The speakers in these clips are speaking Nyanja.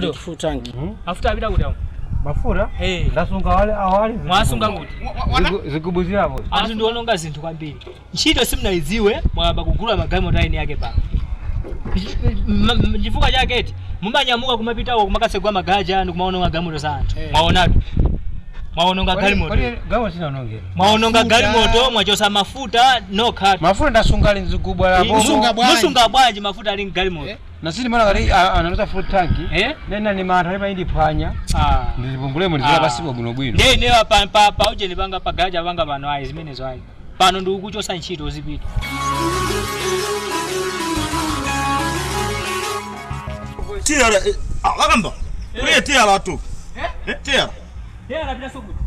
Ndo futanki. Mafuta apita kuti awo. Mafuta? Ndasunga wale awali. Mwasunga kuti. Zikubuzira hapo. Anthu ndiononga zinthu kwambiri. Ntchito simunaidziwe mwaba kugula magalimoto ayini yake pa. Chifukwa chake eti mumanyamuka kumapitawo kumakasegwa magaja anu kumaononga galimoto za anthu. Mwaonatu. Mwaononga galimoto. Gawo sinanongera. Mwaononga galimoto mwachosa mafuta no cut. Mafuta ndasunga ali nzikubwa lapo. Musunga bwanji mafuta ali galimoto. Na sisi mwana kali anauza full tank. Nena ni mantha pa indi phwanya. Ndizibungule mu ndizira basibo bwino bwino. Ne pa uje nipanga pa gaja panga pano ayi zimenezo ayi. Pano ndi ukuchosa ntchito zipita. Tiara wakamba. Kuye tiara tu. Tiara. Tiara bila sokuti.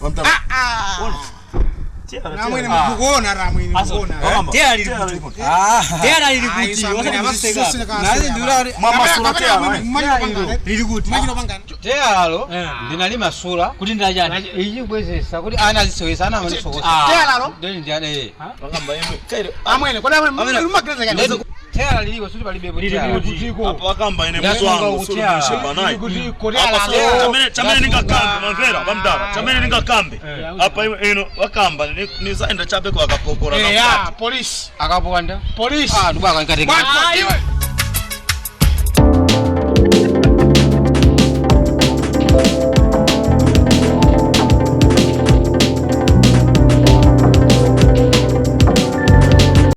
Wamtaka. Ramwene mkuona ramwene mkuona. Tiara lilikuti. Tiara lilikuti. Nani ndura mama sura tiara. Lilikuti. Majino pangana. Tiara lo ndinalima sura kuti ndachani. Iyi bwezesa kuti ana zisowesa ana manisokosa. Tiara lo Ndeni ndiane Wakamba yemwe. Kaire. Amwene kwa nini lumagreza yani. Tiara liliko suti palibepo tiara. Hapo wakamba ine mtu wangu suluhishe banayi. Chamene ningakambe mamvera bamdara. Chamene ningakambe. Hapa ino wakamba nizaenda chape kwa akapokora. Polisi. Akapokanda. Polisi. Ndubaka ngate. Iwe